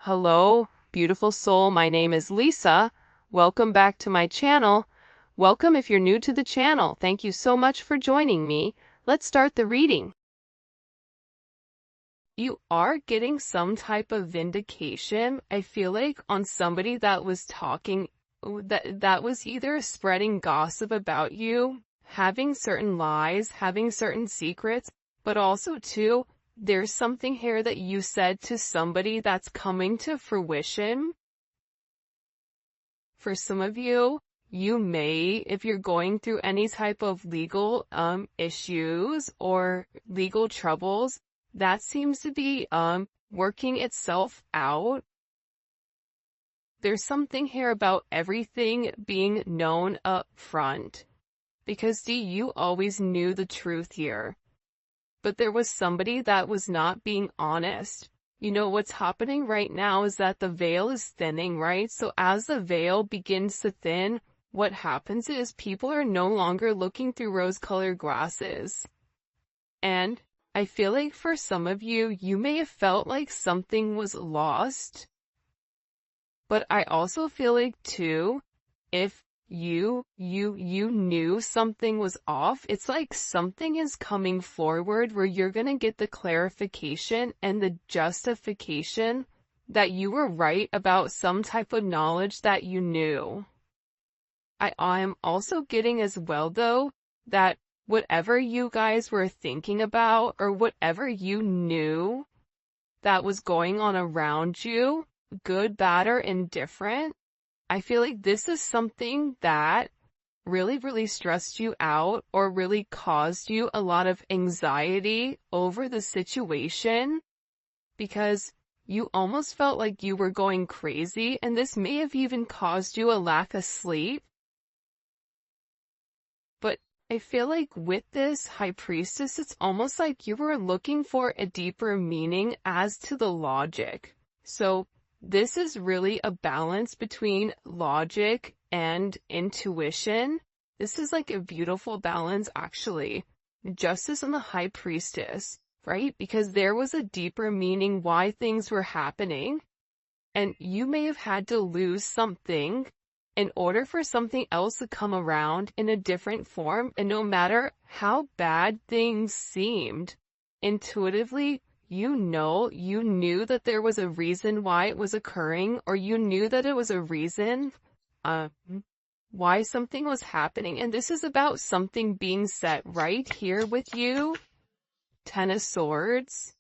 Hello, beautiful soul. My name is Lisa. Welcome back to my channel. Welcome if you're new to the channel. Thank you so much for joining me. Let's start the reading. You are getting some type of vindication, I feel like, on somebody that was talking, that was either spreading gossip about you, having certain lies, having certain secrets, but also too, there's something here that you said to somebody that's coming to fruition. For some of you, you may, if you're going through any type of legal issues or legal troubles, that seems to be working itself out. There's something here about everything being known up front. Because you always knew the truth here. But there was somebody that was not being honest. You know, what's happening right now is that the veil is thinning, right? So as the veil begins to thin, what happens is people are no longer looking through rose-colored glasses. And I feel like for some of you, you may have felt like something was lost. But I also feel like too, if you knew something was off, it's like something is coming forward where you're gonna get the clarification and the justification that you were right about some type of knowledge that you knew. I'm also getting as well though, that whatever you guys were thinking about or whatever you knew that was going on around you, good, bad, or indifferent, I feel like this is something that really stressed you out or really caused you a lot of anxiety over the situation because you almost felt like you were going crazy, and this may have even caused you a lack of sleep. But I feel like with this High Priestess, it's almost like you were looking for a deeper meaning as to the logic. So this is really a balance between logic and intuition. This is like a beautiful balance, actually. Justice and the High Priestess, right? Because there was a deeper meaning why things were happening. And you may have had to lose something in order for something else to come around in a different form. And no matter how bad things seemed, intuitively, you knew that there was a reason why it was occurring, or you knew that it was a reason why something was happening. And this is about something being set right here with you. Ten of Swords.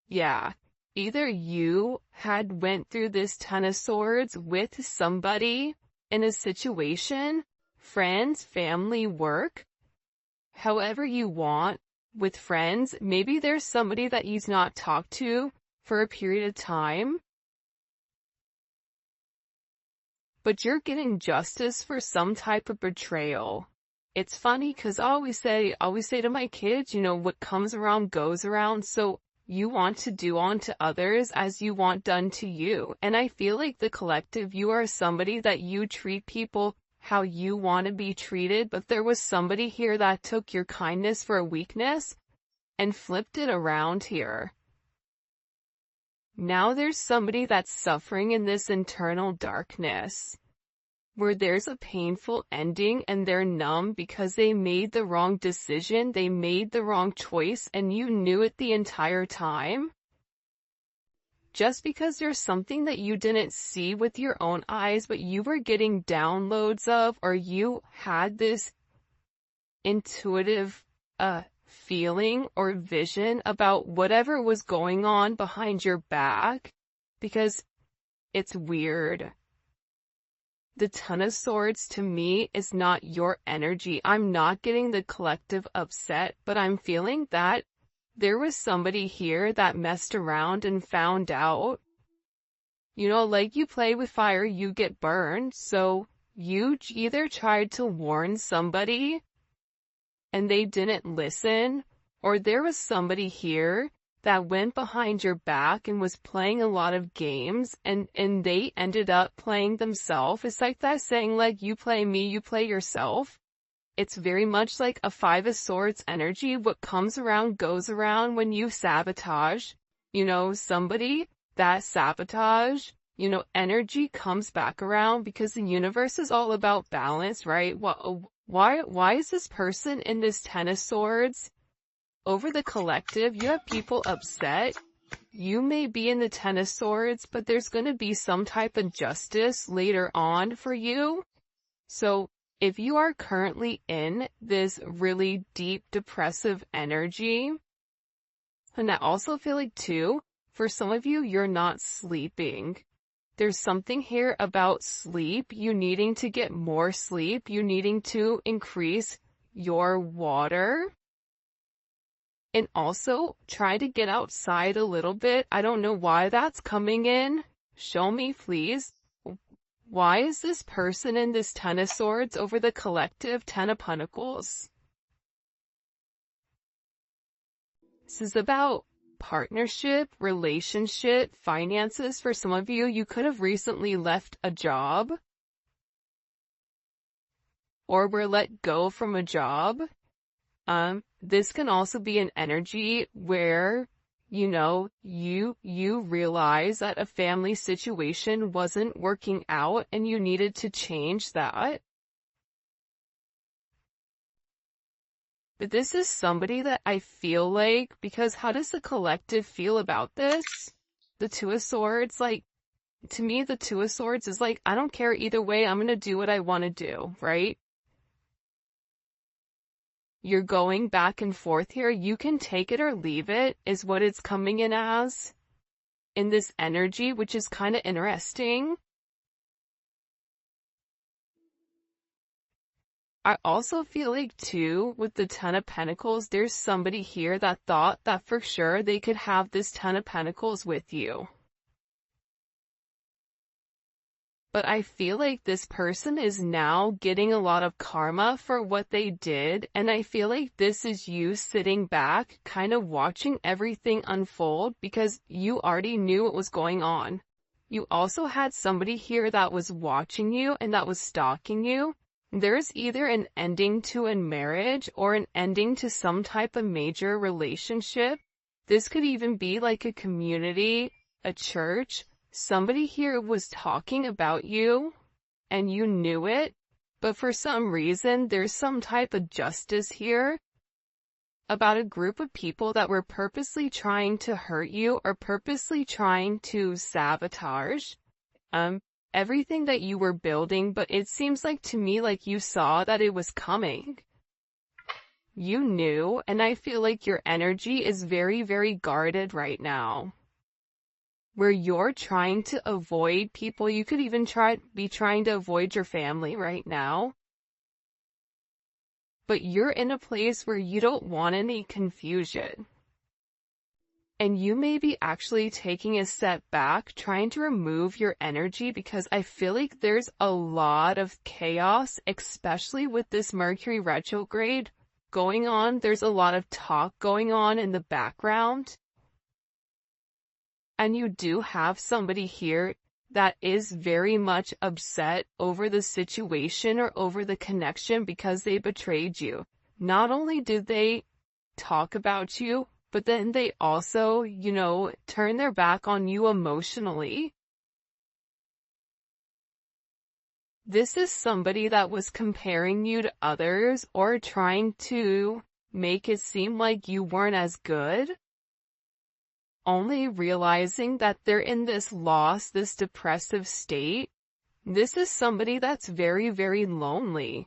Yeah. Either you had went through this Ten of Swords with somebody in a situation, friends, family, work, however you want. With friends, maybe there's somebody that you've not talked to for a period of time, but you're getting justice for some type of betrayal. It's funny because I always say to my kids, you know, what comes around goes around. So you want to do unto others as you want done to you. And I feel like the collective, you are somebody that you treat people how you want to be treated, but there was somebody here that took your kindness for a weakness and flipped it around here. Now there's somebody that's suffering in this internal darkness, where there's a painful ending and they're numb because they made the wrong decision, they made the wrong choice, and you knew it the entire time. Just because there's something that you didn't see with your own eyes, but you were getting downloads of, or you had this intuitive feeling or vision about whatever was going on behind your back, because it's weird. The Ten of Swords to me is not your energy. I'm not getting the collective upset, but I'm feeling that there was somebody here that messed around and found out. You know, like you play with fire, you get burned. So you either tried to warn somebody and they didn't listen, or there was somebody here that went behind your back and was playing a lot of games, and they ended up playing themselves. It's like that saying, like, you play me, you play yourself. It's very much like a Five of Swords energy. What comes around goes around when you sabotage, you know, somebody. that sabotage, energy comes back around because the universe is all about balance, right? Why is this person in this Ten of Swords? Over the collective, you have people upset. You may be in the Ten of Swords, but there's going to be some type of justice later on for you. So if you are currently in this really deep depressive energy, and I also feel like too, for some of you, you're not sleeping. There's something here about sleep, you needing to get more sleep, you needing to increase your water. And also, try to get outside a little bit. I don't know why that's coming in. Show me, please. Why is this person in this Ten of Swords over the collective Ten of Pentacles? This is about partnership, relationship, finances. For some of you, you could have recently left a job or were let go from a job. This can also be an energy where, you realize that a family situation wasn't working out and you needed to change that. But this is somebody that I feel like, because how does the collective feel about this? The Two of Swords, to me, the Two of Swords is I don't care either way, I'm gonna do what I want to do, right? You're going back and forth here. You can take it or leave it, is what it's coming in as. In this energy, which is kind of interesting. I also feel like too, with the Ten of Pentacles, there's somebody here that thought that for sure they could have this Ten of Pentacles with you. But I feel like this person is now getting a lot of karma for what they did, and I feel like this is you sitting back, kind of watching everything unfold because you already knew what was going on. You also had somebody here that was watching you and that was stalking you. There's either an ending to a marriage or an ending to some type of major relationship. This could even be like a community, a church. Somebody here was talking about you, and you knew it, but for some reason, there's some type of justice here about a group of people that were purposely trying to hurt you or purposely trying to sabotage everything that you were building, but it seems like to me like you saw that it was coming. You knew, and I feel like your energy is very, very guarded right now. Where you're trying to avoid people, you could even be trying to avoid your family right now. But you're in a place where you don't want any confusion. And you may be actually taking a step back, trying to remove your energy because I feel like there's a lot of chaos, especially with this Mercury retrograde going on. There's a lot of talk going on in the background. And you do have somebody here that is very much upset over the situation or over the connection because they betrayed you. Not only did they talk about you, but then they also, turn their back on you emotionally. This is somebody that was comparing you to others or trying to make it seem like you weren't as good. Only realizing that they're in this loss, this depressive state. This is somebody that's very, very lonely.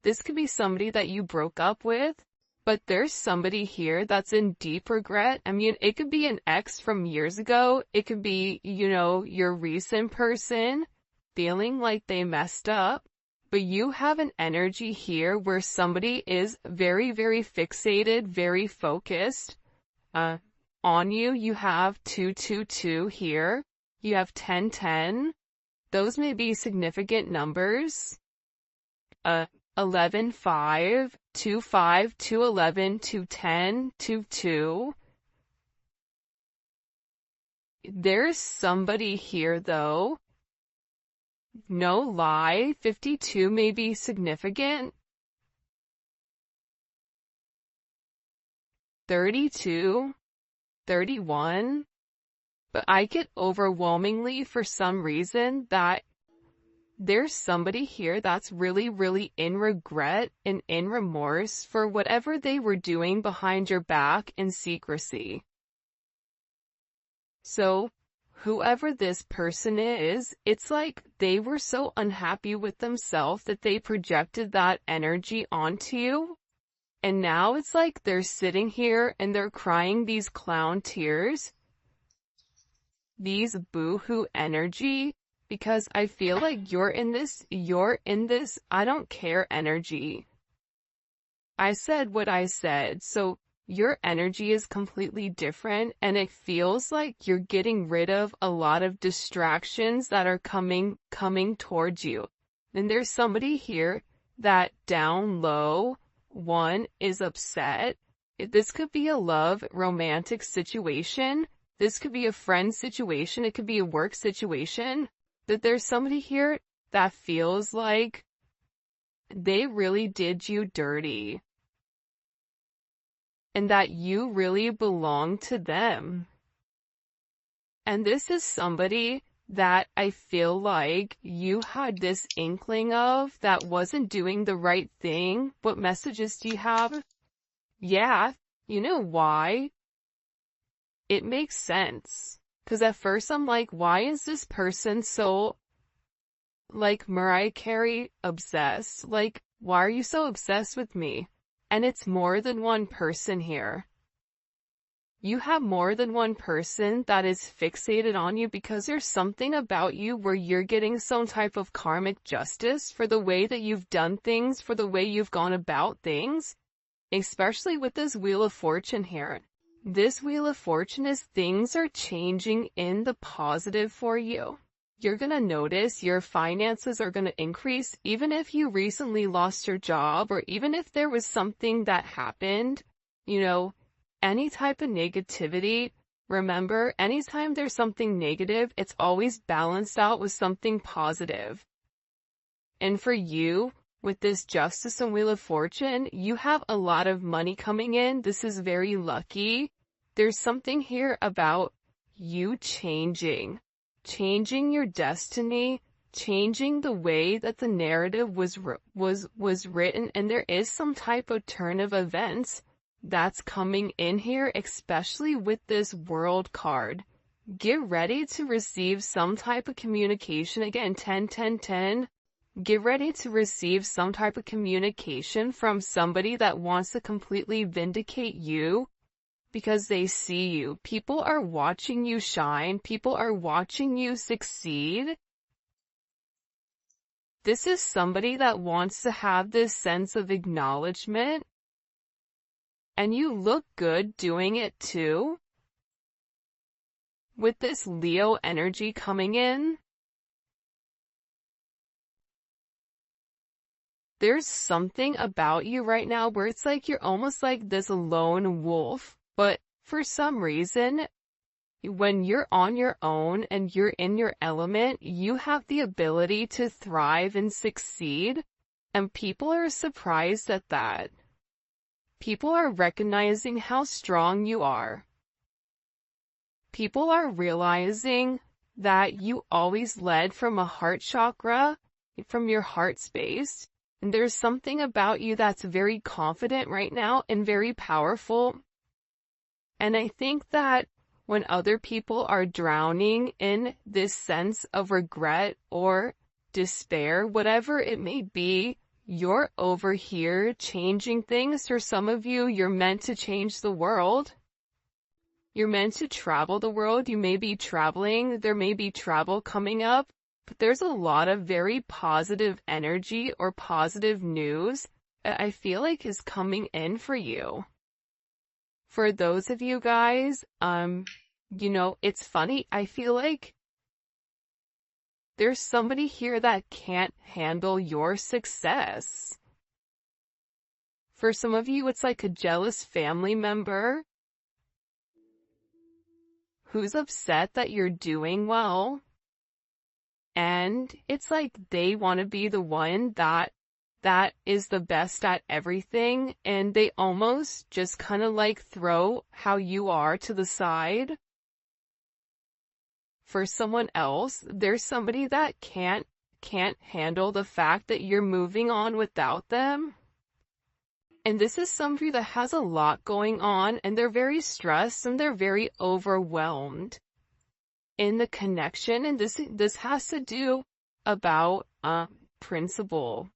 This could be somebody that you broke up with, but there's somebody here that's in deep regret. I mean, it could be an ex from years ago. It could be, your recent person feeling like they messed up. But you have an energy here where somebody is very, very fixated, very focused, on you. You have 222 here. You have 1010. Those may be significant numbers. 11, 5, 2, 5, 2, 11, 2, 10, 2, 2. There's somebody here though. No lie, 52 may be significant. 32. 31, But I get overwhelmingly for some reason that there's somebody here that's really, really in regret and in remorse for whatever they were doing behind your back in secrecy. So, whoever this person is, it's like they were so unhappy with themselves that they projected that energy onto you. And now it's like they're sitting here and they're crying these clown tears, these boo-hoo energy, because I feel like you're in this, I don't care energy. I said what I said, so your energy is completely different, and it feels like you're getting rid of a lot of distractions that are coming towards you. And there's somebody here that down low, one, is upset. This could be a love, romantic situation. This could be a friend situation. It could be a work situation. That there's somebody here that feels like they really did you dirty, and that you really belong to them. And this is somebody that I feel like you had this inkling of that wasn't doing the right thing. What messages do you have? Yeah, you know why? It makes sense. 'Cause at first I'm like, why is this person so, like Mariah Carey, obsessed? Like, why are you so obsessed with me? And it's more than one person here. You have more than one person that is fixated on you because there's something about you where you're getting some type of karmic justice for the way that you've done things, for the way you've gone about things, especially with this Wheel of Fortune here. This Wheel of Fortune is things are changing in the positive for you. You're gonna notice your finances are gonna increase, even if you recently lost your job, or even if there was something that happened, any type of negativity. Remember, anytime there's something negative, it's always balanced out with something positive. And for you, with this Justice and Wheel of Fortune, you have a lot of money coming in. This is very lucky. There's something here about you changing your destiny, changing the way that the narrative was written, and there is some type of turn of events that's coming in here, especially with this World card. Get ready to receive some type of communication. Again, 10, 10, 10. Get ready to receive some type of communication from somebody that wants to completely vindicate you because they see you. People are watching you shine. People are watching you succeed. This is somebody that wants to have this sense of acknowledgement. And you look good doing it too. With this Leo energy coming in, there's something about you right now where it's like you're almost like this lone wolf, but for some reason, when you're on your own and you're in your element, you have the ability to thrive and succeed, and people are surprised at that. People are recognizing how strong you are. People are realizing that you always led from a heart chakra, from your heart space. And there's something about you that's very confident right now and very powerful. And I think that when other people are drowning in this sense of regret or despair, whatever it may be, you're over here changing things. For some of you, you're meant to change the world. You're meant to travel the world. You may be traveling. There may be travel coming up. But there's a lot of very positive energy or positive news that I feel like is coming in for you. For those of you guys, it's funny. I feel like there's somebody here that can't handle your success. For some of you, it's like a jealous family member who's upset that you're doing well. And it's like they want to be the one that is the best at everything, and they almost just kind of like throw how you are to the side. for someone else. There's somebody that can't handle the fact that you're moving on without them. And this is somebody that has a lot going on, and they're very stressed and they're very overwhelmed in the connection. And this has to do about principle.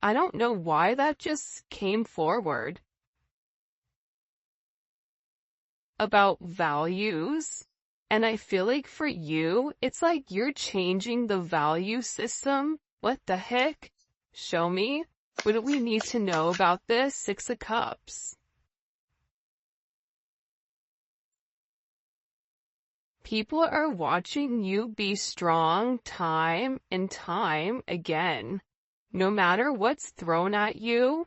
I don't know why that just came forward. About values. And I feel like for you, it's like you're changing the value system. What the heck? Show me. What do we need to know about this? Six of Cups. People are watching you be strong time and time again. No matter what's thrown at you,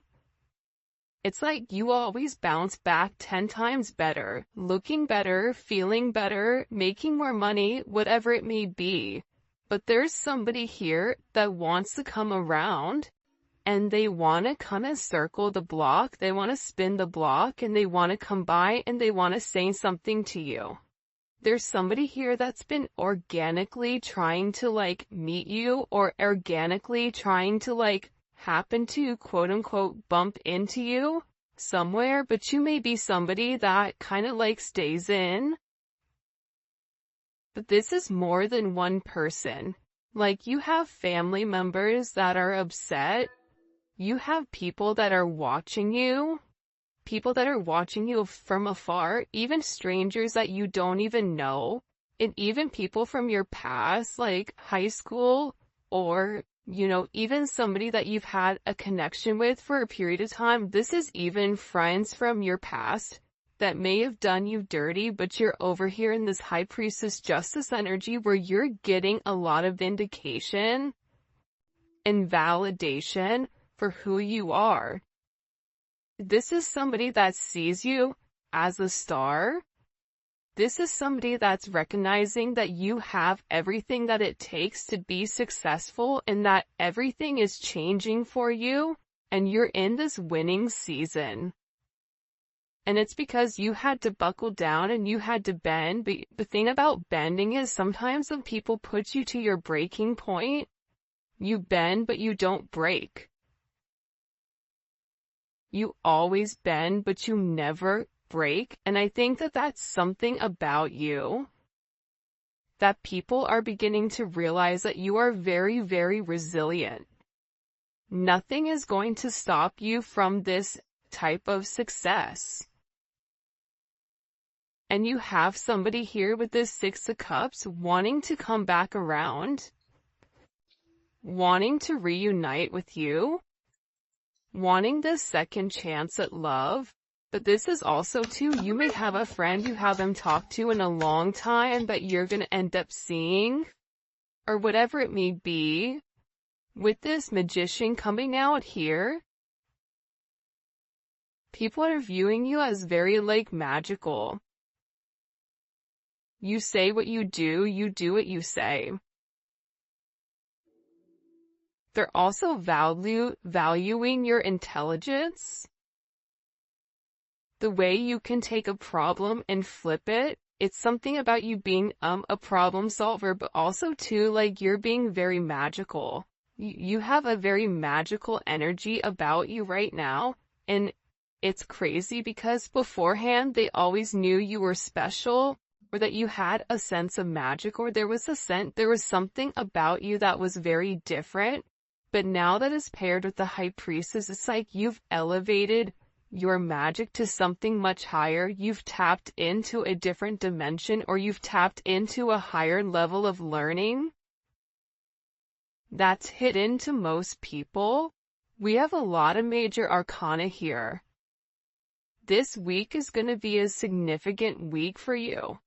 it's like you always bounce back 10 times better, looking better, feeling better, making more money, whatever it may be. But there's somebody here that wants to come around, and they want to kind of circle the block, they want to spin the block, and they want to come by and they want to say something to you. There's somebody here that's been organically trying to like meet you, or organically trying to like happen to quote unquote bump into you somewhere, but you may be somebody that kind of like stays in. But this is more than one person. Like, you have family members that are upset. You have people that are watching you. People that are watching you from afar, even strangers that you don't even know, and even people from your past, like high school, or, you know, even somebody that you've had a connection with for a period of time. This is even friends from your past that may have done you dirty, but you're over here in this High Priestess Justice energy where you're getting a lot of vindication and validation for who you are. This is somebody that sees you as a star. This is somebody that's recognizing that you have everything that it takes to be successful, and that everything is changing for you, and you're in this winning season. And it's because you had to buckle down and you had to bend. But the thing about bending is sometimes when people put you to your breaking point, you bend but you don't break. You always bend, but you never break. And I think that that's something about you that people are beginning to realize, that you are very, very resilient. Nothing is going to stop you from this type of success. And you have somebody here with this Six of Cups wanting to come back around, wanting to reunite with you, wanting this second chance at love. But this is also too, you may have a friend you haven't talked to in a long time that you're going to end up seeing, or whatever it may be. With this Magician coming out here, people are viewing you as very like magical. You say what you do what you say. They're also valuing your intelligence. The way you can take a problem and flip it. It's something about you being a problem solver, but also too, like, you're being very magical. You have a very magical energy about you right now, and it's crazy because beforehand they always knew you were special, or that you had a sense of magic, or there was something about you that was very different. But now that is paired with the High Priestess, it's like you've elevated your magic to something much higher. You've tapped into a different dimension, or you've tapped into a higher level of learning that's hidden to most people. We have a lot of major arcana here. This week is going to be a significant week for you.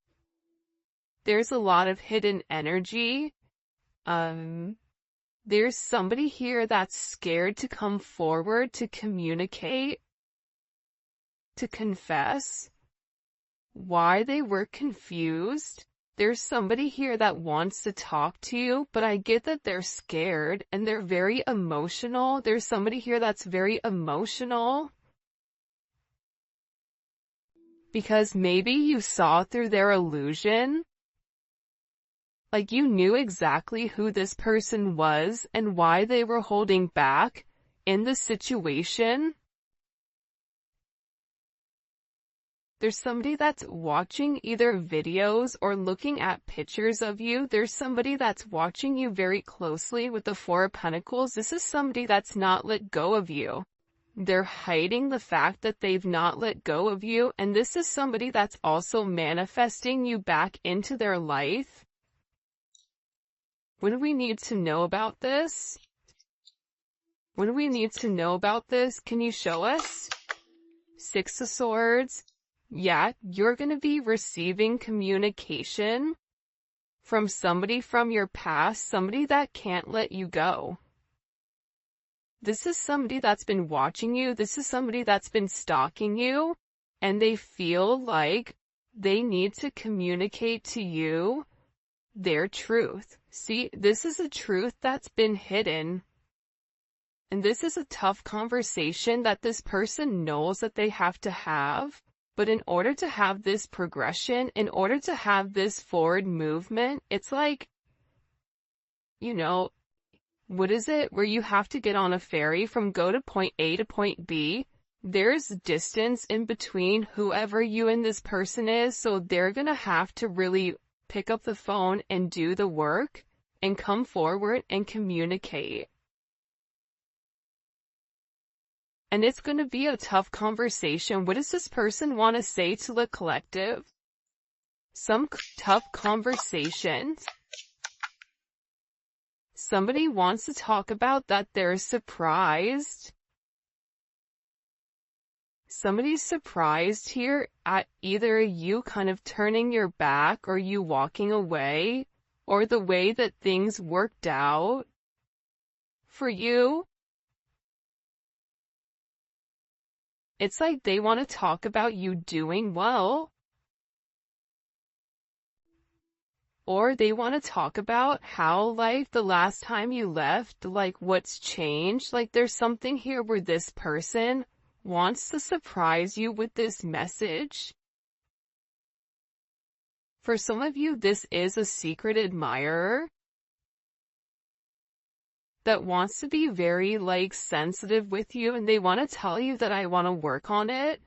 There's a lot of hidden energy. There's somebody here that's scared to come forward, to communicate, to confess why they were confused. There's somebody here that wants to talk to you, but I get that they're scared and they're very emotional. There's somebody here that's very emotional because maybe you saw through their illusion. Like you knew exactly who this person was and why they were holding back in the situation. There's somebody that's watching either videos or looking at pictures of you. There's somebody that's watching you very closely with the Four of Pentacles. This is somebody that's not let go of you. They're hiding the fact that they've not let go of you, and this is somebody that's also manifesting you back into their life. What do we need to know about this? What do we need to know about this? Can you show us? Six of Swords. Yeah, you're going to be receiving communication from somebody from your past, somebody that can't let you go. This is somebody that's been watching you. This is somebody that's been stalking you, and they feel like they need to communicate to you their truth. See, this is a truth that's been hidden. And this is a tough conversation that this person knows that they have to have. But in order to have this progression, in order to have this forward movement, it's like, you know, what is it? Where you have to get on a ferry from go to point A to point B. There's distance in between whoever you and this person is, so they're gonna have to really pick up the phone and do the work and come forward and communicate. And it's gonna be a tough conversation. What does this person want to say to the collective? Some tough conversations. Somebody wants to talk about that they're surprised. Somebody's surprised here at either you kind of turning your back or you walking away or the way that things worked out for you. It's like they want to talk about you doing well. Or they want to talk about how, like, the last time you left, like, what's changed. Like, there's something here where this person wants to surprise you with this message. For some of you, this is a secret admirer that wants to be very, like, sensitive with you, and they want to tell you that I want to work on it.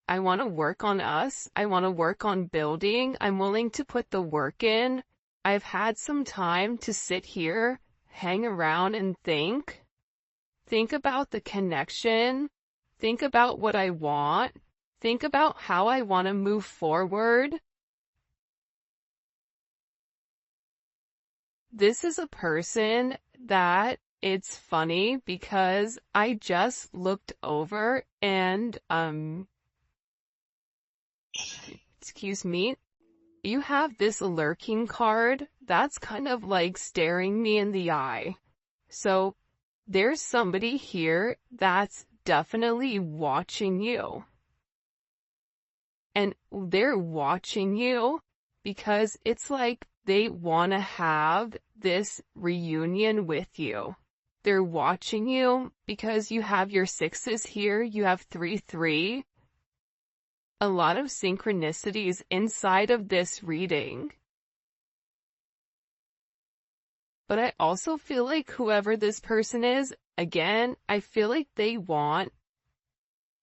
I want to work on us. I want to work on building. I'm willing to put the work in. I've had some time to sit here, hang around and think. Think about the connection. Think about what I want. Think about how I want to move forward. This is a person that it's funny because I just looked over and, excuse me, you have this lurking card that's kind of like staring me in the eye. So there's somebody here that's definitely watching you. And they're watching you because it's like they want to have this reunion with you. They're watching you because you have your sixes here, you have 3-3. A lot of synchronicities inside of this reading. But I also feel like whoever this person is, again, I feel like they want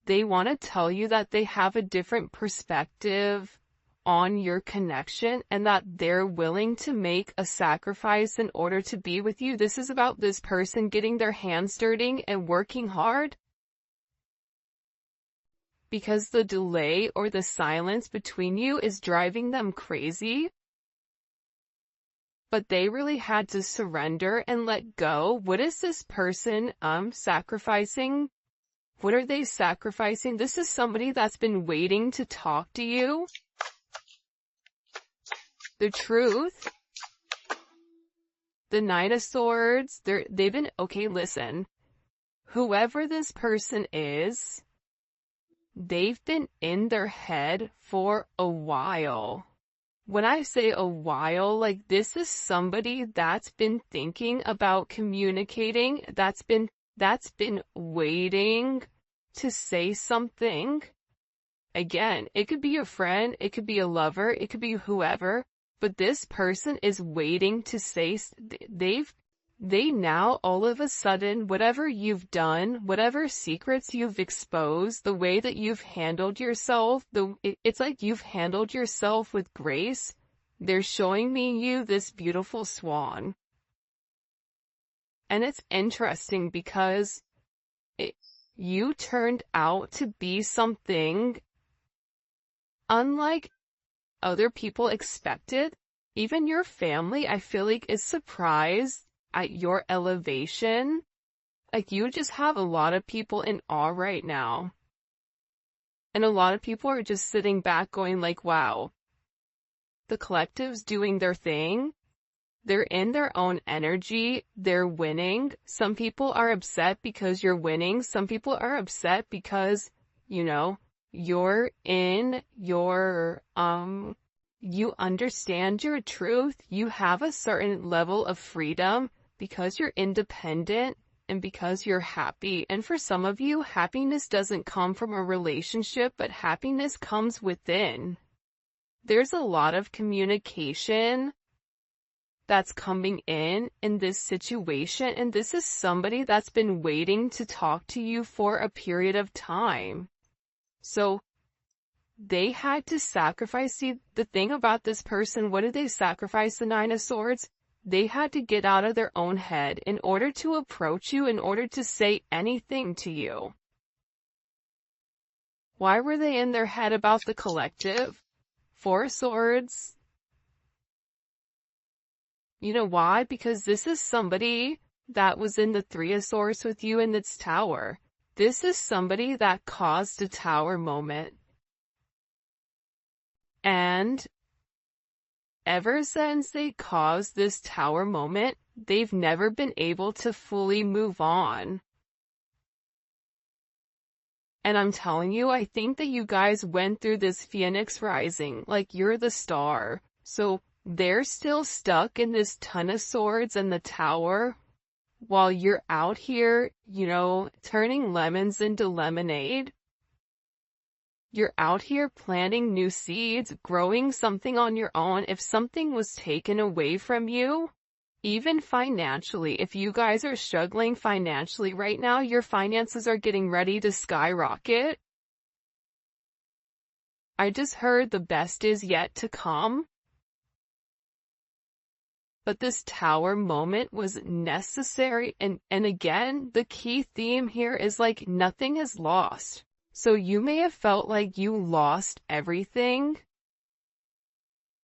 to tell you that they have a different perspective on your connection and that they're willing to make a sacrifice in order to be with you. This is about this person getting their hands dirty and working hard. Because the delay or the silence between you is driving them crazy. But they really had to surrender and let go. What is this person sacrificing? What are they sacrificing? This is somebody that's been waiting to talk to you. The truth. The Knight of Swords. They've been, okay, listen. Whoever this person is, they've been in their head for a while. When I say a while, like this is somebody that's been thinking about communicating, that's been waiting to say something. Again, it could be a friend, it could be a lover, it could be whoever. but this person is waiting to say, they now all of a sudden, whatever you've done, whatever secrets you've exposed, the way that you've handled yourself, it's like you've handled yourself with grace. They're showing me you this beautiful swan. And it's interesting because you turned out to be something unlike other people expected. Even your family, I feel like, is surprised at your elevation. Like, you just have a lot of people in awe right now. And a lot of people are just sitting back going like, wow, the collective's doing their thing. They're in their own energy. They're winning. Some people are upset because you're winning. Some people are upset because, you know, you're in your, you understand your truth. You have a certain level of freedom because you're independent and because you're happy. And for some of you, happiness doesn't come from a relationship, but happiness comes within. There's a lot of communication that's coming in this situation, and this is somebody that's been waiting to talk to you for a period of time. So they had to sacrifice. See, the thing about this person, what did they sacrifice? The Nine of Swords? They had to get out of their own head in order to approach you, in order to say anything to you. Why were they in their head about the collective? Four of Swords. You know why? Because this is somebody that was in the Three of Swords with you in this tower. This is somebody that caused a tower moment. And ever since they caused this tower moment, they've never been able to fully move on. And I'm telling you, I think that you guys went through this Phoenix rising, like you're the star. So they're still stuck in this Ton of Swords and the tower, while you're out here, you know, turning lemons into lemonade. You're out here planting new seeds, growing something on your own. If something was taken away from you, even financially, if you guys are struggling financially right now, your finances are getting ready to skyrocket. I just heard the best is yet to come. But this tower moment was necessary, and again, the key theme here is like nothing is lost. So you may have felt like you lost everything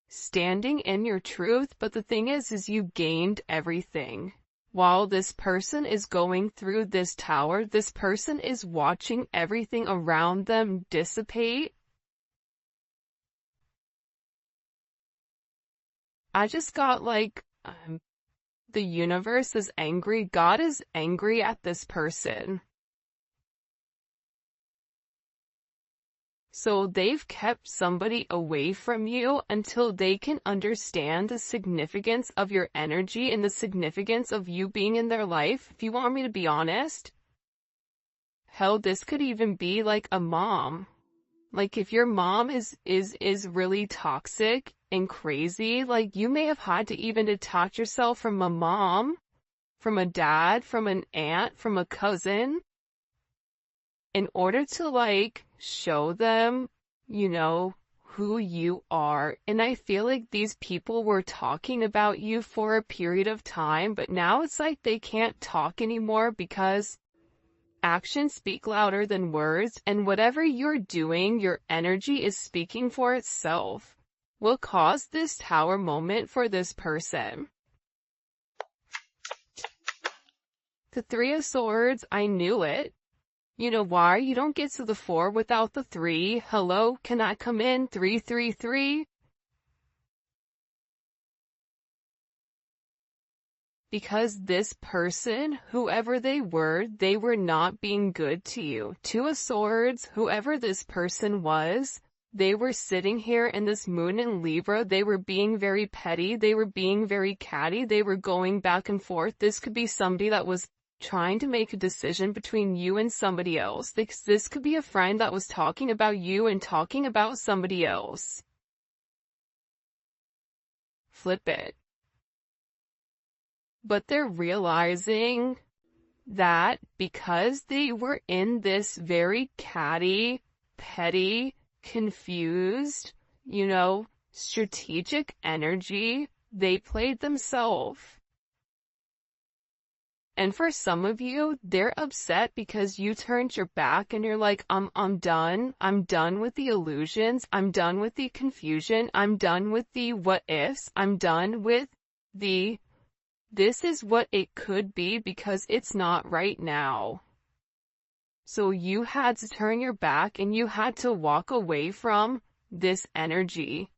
standing in your truth, but the thing is you gained everything. While this person is going through this tower, this person is watching everything around them dissipate. I just got like, the universe is angry. God is angry at this person. So they've kept somebody away from you until they can understand the significance of your energy and the significance of you being in their life. If you want me to be honest, hell, this could even be like a mom. Like if your mom is really toxic and crazy, like you may have had to even detach yourself from a mom, from a dad, from an aunt, from a cousin, in order to like show them, you know, who you are. And I feel like these people were talking about you for a period of time, but now it's like they can't talk anymore because actions speak louder than words, and whatever you're doing, your energy is speaking for itself. Will cause this tower moment for this person. The Three of Swords, I knew it. You know why? You don't get to the 4 without the 3. Hello, can I come in? 333. Because this person, whoever they were not being good to you. Two of Swords, whoever this person was, they were sitting here in this moon in Libra. They were being very petty. They were being very catty. They were going back and forth. This could be somebody that was trying to make a decision between you and somebody else. This could be a friend that was talking about you and talking about somebody else. flip it. But they're realizing that because they were in this very catty, petty, confused, strategic energy, they played themselves. And for some of you, they're upset because you turned your back and you're like, I'm done. I'm done with the illusions. I'm done with the confusion. I'm done with the what ifs. I'm done with the this is what it could be because it's not right now. So you had to turn your back and you had to walk away from this energy.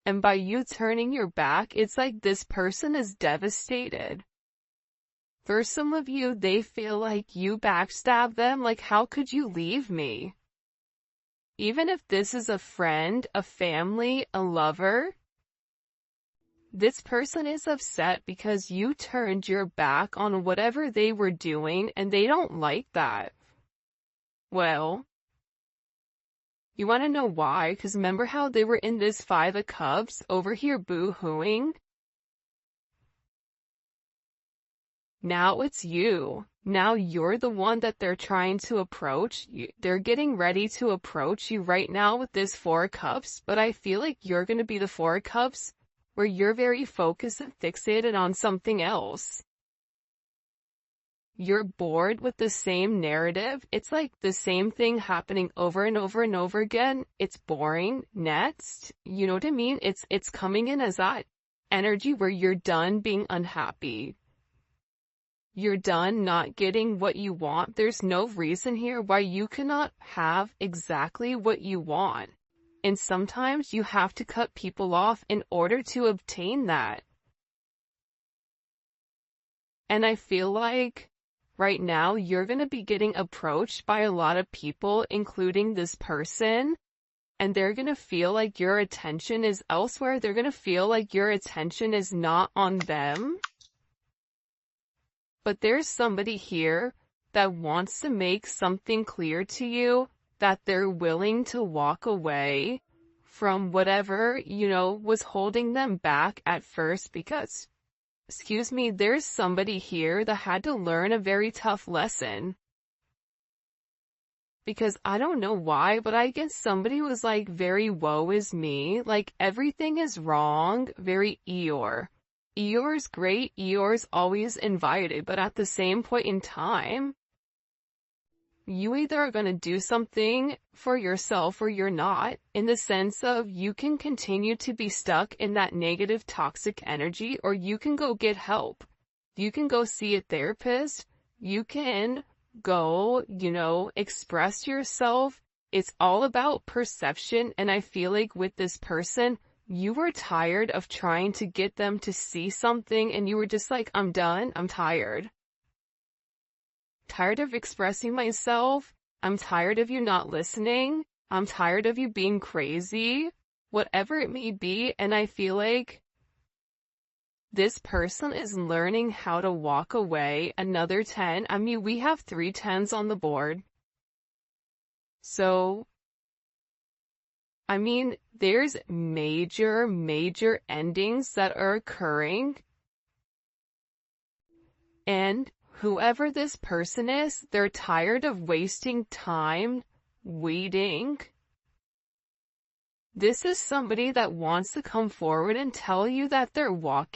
And by you turning your back, it's like this person is devastated. For some of you, they feel like you backstabbed them, like how could you leave me? Even if this is a friend, a family, a lover, this person is upset because you turned your back on whatever they were doing and they don't like that. Well, you want to know why? Because remember how they were in this Five of Cups over here boo-hooing? Now it's you. Now you're the one that they're trying to approach. They're getting ready to approach you right now with this Four of Cups, but I feel like you're going to be the Four of Cups where you're very focused and fixated on something else. You're bored with the same narrative. It's like the same thing happening over and over and over again. It's boring. Next, you know what I mean? It's coming in as that energy where you're done being unhappy. You're done not getting what you want. There's no reason here why you cannot have exactly what you want. And sometimes you have to cut people off in order to obtain that. And I feel like right now you're going to be getting approached by a lot of people, including this person, and they're going to feel like your attention is elsewhere. They're going to feel like your attention is not on them. But there's somebody here that wants to make something clear to you, that they're willing to walk away from whatever, was holding them back at first because, there's somebody here that had to learn a very tough lesson. Because I don't know why, but I guess somebody was like very woe is me, like everything is wrong, very Eeyore. Eeyore's great, Eeyore's always invited, but at the same point in time, you either are going to do something for yourself or you're not, in the sense of you can continue to be stuck in that negative toxic energy, or you can go get help. You can go see a therapist. You can go, express yourself. It's all about perception. And I feel like with this person, you were tired of trying to get them to see something and you were just like, I'm done. I'm tired. Tired of expressing myself. I'm tired of you not listening. I'm tired of you being crazy. Whatever it may be. And I feel like this person is learning how to walk away. Another 10. I mean, we have 3 10s on the board. So, I mean, there's major endings that are occurring. And whoever this person is, they're tired of wasting time waiting. This is somebody that wants to come forward and tell you that they're walking